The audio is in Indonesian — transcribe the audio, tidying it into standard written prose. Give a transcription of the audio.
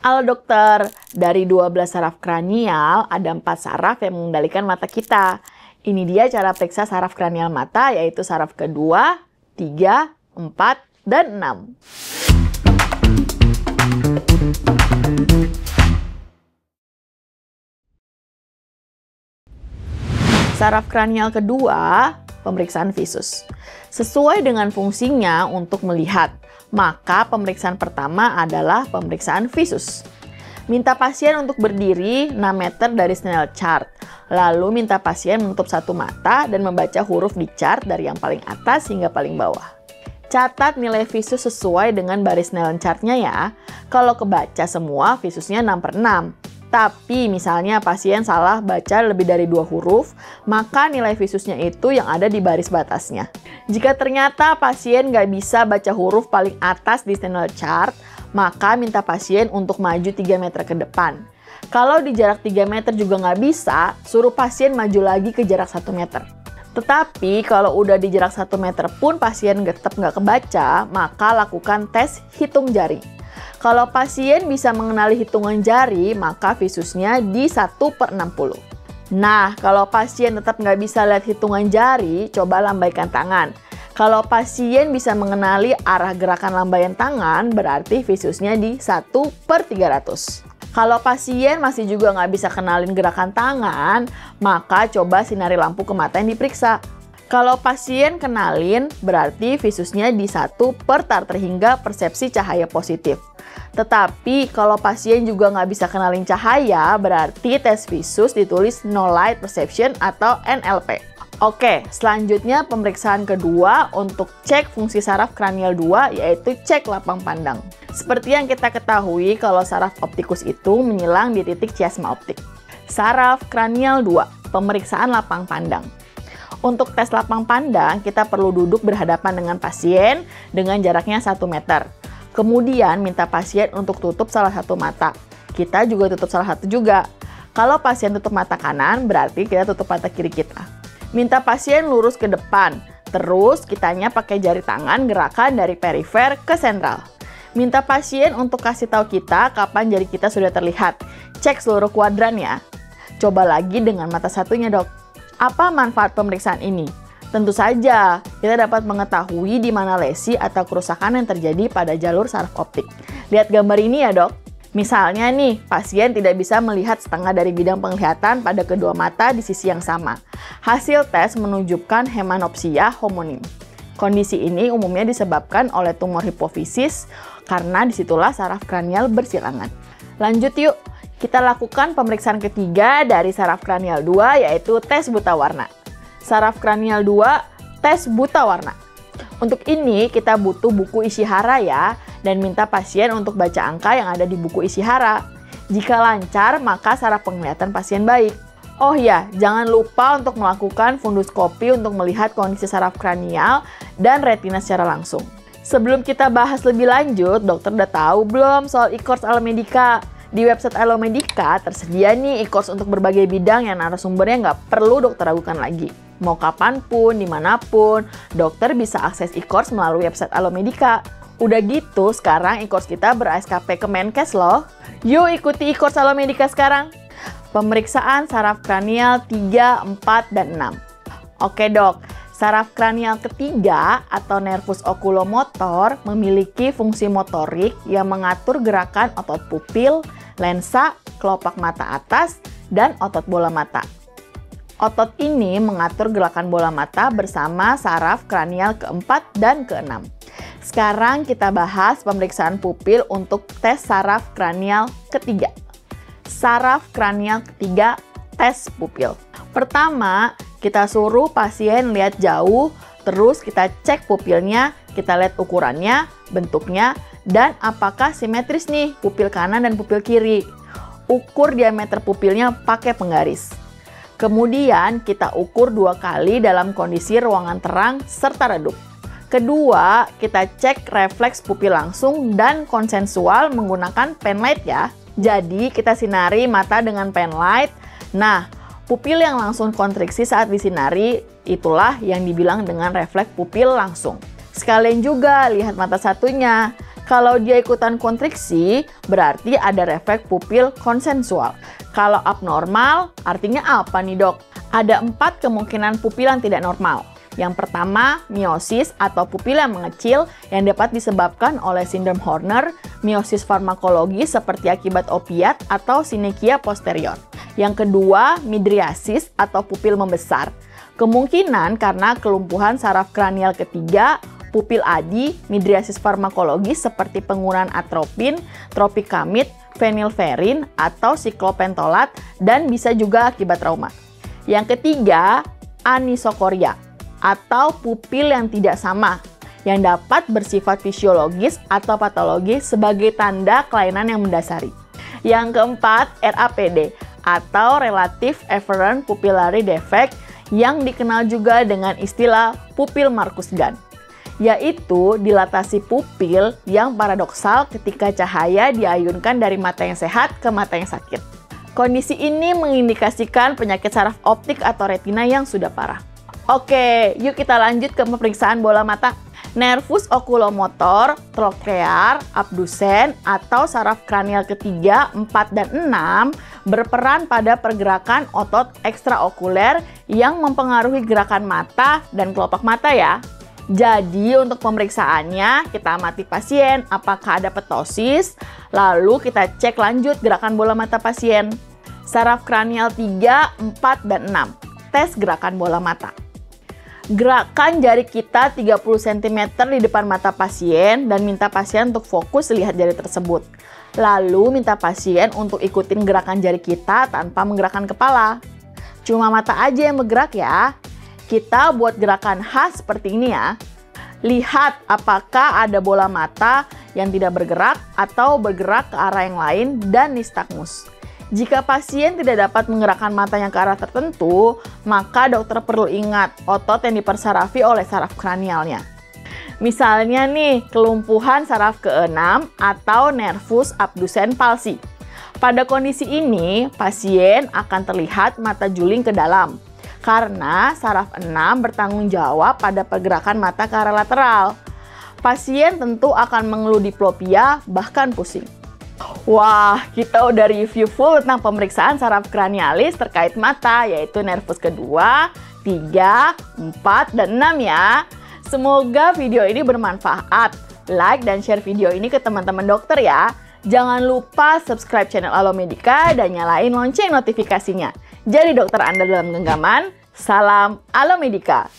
Halo dokter, dari 12 saraf kranial ada 4 saraf yang mengendalikan mata kita. Ini dia cara periksa saraf kranial mata, yaitu saraf kedua, 3, 4, dan 6. Saraf kranial kedua, pemeriksaan visus. Sesuai dengan fungsinya untuk melihat, maka pemeriksaan pertama adalah pemeriksaan visus. Minta pasien untuk berdiri 6 meter dari Snellen chart. Lalu minta pasien menutup satu mata dan membaca huruf di chart dari yang paling atas hingga paling bawah. Catat nilai visus sesuai dengan baris Snellen chart-nya ya. Kalau kebaca semua, visusnya 6/6. Tapi misalnya pasien salah baca lebih dari 2 huruf, maka nilai visusnya itu yang ada di baris batasnya. Jika ternyata pasien nggak bisa baca huruf paling atas di Snellen chart, maka minta pasien untuk maju 3 meter ke depan. Kalau di jarak 3 meter juga nggak bisa, suruh pasien maju lagi ke jarak 1 meter. Tetapi kalau udah di jarak 1 meter pun pasien tetap nggak kebaca, maka lakukan tes hitung jari. Kalau pasien bisa mengenali hitungan jari, maka visusnya di 1/60. Nah, kalau pasien tetap nggak bisa lihat hitungan jari, coba lambaikan tangan. Kalau pasien bisa mengenali arah gerakan lambaian tangan, berarti visusnya di 1/300. Kalau pasien masih juga nggak bisa kenalin gerakan tangan, maka coba sinari lampu ke mata yang diperiksa. Kalau pasien kenalin, berarti visusnya di 1/tarter hingga persepsi cahaya positif. Tetapi kalau pasien juga nggak bisa kenalin cahaya, berarti tes visus ditulis no light perception atau NLP. Oke, selanjutnya pemeriksaan kedua untuk cek fungsi saraf kranial 2, yaitu cek lapang pandang. Seperti yang kita ketahui kalau saraf optikus itu menyilang di titik chiasma optik. Saraf kranial 2, pemeriksaan lapang pandang. Untuk tes lapang pandang, kita perlu duduk berhadapan dengan pasien dengan jaraknya 1 meter. Kemudian minta pasien untuk tutup salah satu mata. Kita juga tutup salah satu juga. Kalau pasien tutup mata kanan, berarti kita tutup mata kiri kita. Minta pasien lurus ke depan. Terus kitanya pakai jari tangan gerakan dari perifer ke sentral. Minta pasien untuk kasih tahu kita kapan jari kita sudah terlihat. Cek seluruh kuadran ya. Coba lagi dengan mata satunya dok. Apa manfaat pemeriksaan ini? Tentu saja, kita dapat mengetahui di mana lesi atau kerusakan yang terjadi pada jalur saraf optik. Lihat gambar ini ya dok. Misalnya nih, pasien tidak bisa melihat setengah dari bidang penglihatan pada kedua mata di sisi yang sama. Hasil tes menunjukkan hemanopsia homonim. Kondisi ini umumnya disebabkan oleh tumor hipofisis karena disitulah saraf kranial bersilangan. Lanjut yuk. Kita lakukan pemeriksaan ketiga dari saraf kranial 2, yaitu tes buta warna. Saraf kranial 2, tes buta warna. Untuk ini kita butuh buku Ishihara ya, dan minta pasien untuk baca angka yang ada di buku Ishihara. Jika lancar, maka saraf penglihatan pasien baik. Oh ya, jangan lupa untuk melakukan funduskopi untuk melihat kondisi saraf kranial dan retina secara langsung. Sebelum kita bahas lebih lanjut, dokter udah tahu belum soal e-course Alomedica? Di website Alomedica tersedia nih e-course untuk berbagai bidang yang narasumbernya nggak perlu dokter ragukan lagi. Mau kapanpun, dimanapun, dokter bisa akses e-course melalui website Alomedica. Udah gitu, sekarang e-course kita ber-ASKP Kemenkes loh. Yuk ikuti e-course Alomedica sekarang. Pemeriksaan saraf kranial 3, 4, dan 6. Oke dok, saraf kranial ketiga atau nervus oculomotor memiliki fungsi motorik yang mengatur gerakan otot pupil, lensa, kelopak mata atas, dan otot bola mata. Otot ini mengatur gerakan bola mata bersama saraf kranial keempat dan keenam. Sekarang kita bahas pemeriksaan pupil untuk tes saraf kranial ketiga. Saraf kranial ketiga, tes pupil. Pertama, kita suruh pasien lihat jauh, terus kita cek pupilnya, kita lihat ukurannya, bentuknya, dan apakah simetris nih pupil kanan dan pupil kiri. Ukur diameter pupilnya pakai penggaris. Kemudian kita ukur 2 kali dalam kondisi ruangan terang serta redup. Kedua, kita cek refleks pupil langsung dan konsensual menggunakan penlight ya. Jadi kita sinari mata dengan penlight. Nah, pupil yang langsung kontriksi saat disinari itulah yang dibilang dengan refleks pupil langsung. Sekalian juga lihat mata satunya. Kalau dia ikutan kontriksi, berarti ada refleks pupil konsensual. Kalau abnormal, artinya apa nih dok? Ada 4 kemungkinan pupil yang tidak normal. Yang pertama, miosis atau pupil yang mengecil yang dapat disebabkan oleh sindrom Horner, miosis farmakologis seperti akibat opiat atau sinekia posterior. Yang kedua, midriasis atau pupil membesar. Kemungkinan karena kelumpuhan saraf kranial ketiga, pupil adi, midriasis farmakologis seperti penggunaan atropin, tropikamid, fenilverin, atau siklopentolat, dan bisa juga akibat trauma. Yang ketiga, anisokoria atau pupil yang tidak sama yang dapat bersifat fisiologis atau patologis sebagai tanda kelainan yang mendasari. Yang keempat, RAPD atau Relative Afferent Pupillary Defect yang dikenal juga dengan istilah pupil Marcus-Gunn, yaitu dilatasi pupil yang paradoksal ketika cahaya diayunkan dari mata yang sehat ke mata yang sakit. Kondisi ini mengindikasikan penyakit saraf optik atau retina yang sudah parah. Oke, yuk kita lanjut ke pemeriksaan bola mata. Nervus oculomotor, troclear, abdusen, atau saraf kranial ketiga, 4, dan 6 berperan pada pergerakan otot ekstraokuler yang mempengaruhi gerakan mata dan kelopak mata ya. Jadi untuk pemeriksaannya kita amati pasien apakah ada ptosis, lalu kita cek lanjut gerakan bola mata pasien. Saraf kranial 3, 4, dan 6. Tes gerakan bola mata. Gerakan jari kita 30 cm di depan mata pasien dan minta pasien untuk fokus lihat jari tersebut. Lalu minta pasien untuk ikutin gerakan jari kita tanpa menggerakkan kepala. Cuma mata aja yang bergerak ya. Kita buat gerakan khas seperti ini ya. Lihat apakah ada bola mata yang tidak bergerak atau bergerak ke arah yang lain dan nistagmus. Jika pasien tidak dapat menggerakkan matanya ke arah tertentu, maka dokter perlu ingat otot yang dipersarafi oleh saraf kranialnya. Misalnya nih, kelumpuhan saraf ke-6 atau nervus abdusen palsi. Pada kondisi ini, pasien akan terlihat mata juling ke dalam, karena saraf 6 bertanggung jawab pada pergerakan mata ke arah lateral. Pasien tentu akan mengeluh diplopia, bahkan pusing. Wah, kita udah review full tentang pemeriksaan saraf kranialis terkait mata, yaitu nervus kedua, 3, 4, dan 6 ya. Semoga video ini bermanfaat. Like dan share video ini ke teman-teman dokter ya. Jangan lupa subscribe channel Alomedica dan nyalain lonceng notifikasinya. Jadi dokter Anda dalam genggaman. Salam Alomedica.